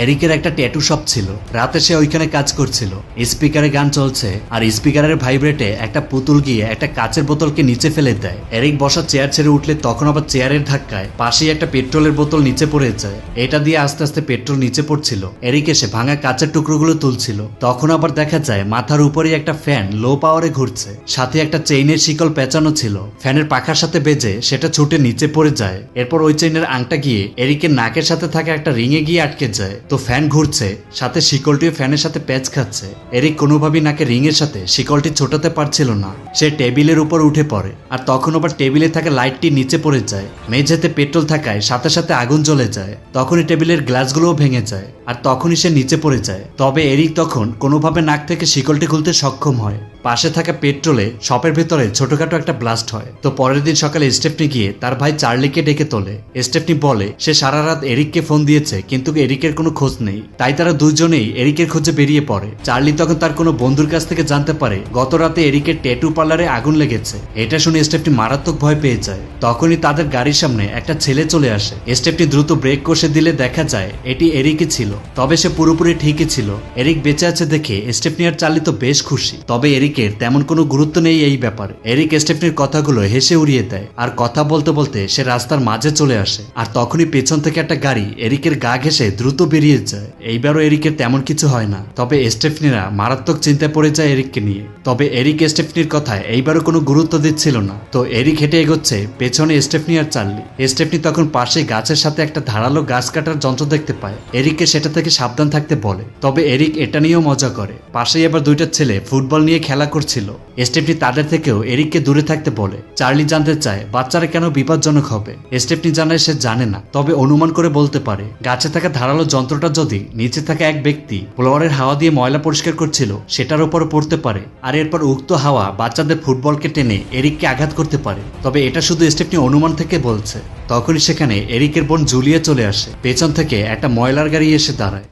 এরিকের একটা tattoo shop ছিল। রাতে সে ওইখানে কাজ করছিল। স্পিকারে গান চলছে আর স্পিকারের ভাইব্রেটে একটা পুতুল গিয়ে একটা কাচের বোতলকে নিচে ফেলে দেয়। এরিক বসা চেয়ার ছেড়ে উঠলে তখন আবার চেয়ারের ধাক্কায় পাশেই একটা পেট্রোলের বোতল নিচে পড়ে যায়। এটা দিয়ে আস্তে আস্তে পেট্রোল নিচে পড়ছিল। এরিক এসে ভাঙা কাচের টুকরোগুলো তুলছিল। তখন আবার দেখা যায় মাথার উপরেই একটা ফ্যান লো পাওয়ারে ঘুরছে, সাথে একটা চেইনের শিকল পেঁচানো ছিল। ফ্যানের পাখার সাথে বেজে সেটা ছুটে নিচে পড়ে যায়। এরপর ওই চেইনের আংটা গিয়ে এরিকের নাকের সাথে থাকা একটা রিঙে গিয়ে আটকে যায়। তো ফ্যান ঘুরছে, সাথে শিকলটিও ফ্যানের সাথে প্যাচ খাচ্ছে। এরিক কোনোভাবেই নাকে রিঙের সাথে শিকলটি ছোটাতে পারছিল না। সে টেবিলের উপর উঠে পড়ে আর তখন আবার টেবিলে থাকা লাইটটি নিচে পড়ে যায়। মেঝেতে পেট্রোল থাকায় সাথে সাথে আগুন জ্বলে যায়। তখনই টেবিলের গ্লাসগুলোও ভেঙে যায় আর তখনই সে নিচে পড়ে যায়। তবে এরিক তখন কোনোভাবে নাক থেকে শিকলটি খুলতে সক্ষম হয়। পাশে থাকা পেট্রোলে শপের ভেতরে ছোটখাটো একটা ব্লাস্ট হয়। তো পরের দিন সকালে স্টেফনি গিয়ে তার ভাই চার্লিকে ডেকে তোলে। স্টেফনি বলে সে সারা রাত এরিককে ফোন দিয়েছে কিন্তু এরিকের কোনো খোঁজ নেই। তাই তারা দুজনেই এরিকের খোঁজে বেরিয়ে পড়ে। চার্লি তখন তার কোনো বন্ধুর কাছ থেকে জানতে পারে গত রাতে এরিকের ট্যাটু পার্লারে আগুন লেগেছে। এটা শুনে স্টেফনি মারাত্মক ভয় পেয়ে যায়। তখনই তাদের গাড়ির সামনে একটা ছেলে চলে আসে। স্টেফনি দ্রুত ব্রেক কষে দিলে দেখা যায় এটি এরিকই ছিল। তবে সে পুরোপুরি ঠিকই ছিল। এরিক বেঁচে আছে দেখে স্টেফনি আর চার্লি তো বেশ খুশি। তবে এরিকের তেমন কোনো গুরুত্ব নেই এই ব্যাপারে। এরিক স্টেফনির কথাগুলো হেসে উড়িয়ে দেয় আর কথা বলতে বলতে সে রাস্তার মাঝে চলে আসে। আর তখনই পেছন থেকে একটা গাড়ি এরিকের গা ঘেঁষে দ্রুত বেরিয়ে যায়। এইবারও এরিকের তেমন কিছু হয় না। তবে স্টেফনিরা মারাত্মক চিন্তায় পড়ে যায় এরিককে নিয়ে। তবে এরিক স্টেফনির কথায় এইবারও কোনো গুরুত্ব দিচ্ছিল না। তো এরিক হেঁটে এগোচ্ছে, পেছনে স্টেফনি আর চার্লি। স্টেফনি তখন পাশে গাছের সাথে একটা ধারালো গাছ কাটার যন্ত্র দেখতে পায়। এরিককে সেটা থেকে সাবধান থাকতে বলে। তবে এরিক এটা নিয়েও মজা করে। পাশেই আবার দুইটা ছেলে ফুটবল নিয়ে খেলা করছিল। স্টেফনি তাদের থেকেও এরিককে দূরে থাকতে বলে। চার্লি জানতে চায় বাচ্চারা কেন বিপজ্জনক হবে। স্টেফনি জানায় সে জানে না, তবে অনুমান করে বলতে পারে গাছে থাকা ধারালো যন্ত্রটা যদি নিচে থাকা এক ব্যক্তি ফ্লোরের হাওয়া দিয়ে ময়লা পরিষ্কার করছিল সেটার উপরও পড়তে পারে আর এরপর উক্ত হাওয়া বাচ্চাদের ফুটবলকে টেনে এরিককে আঘাত করতে পারে। তবে এটা শুধু স্টেফনি অনুমান থেকে বলছে। তখনই সেখানে এরিকের বোন জুলিয়া চলে আসে। পেছন থেকে একটা ময়লার গাড়ি এসে দাঁড়ায়।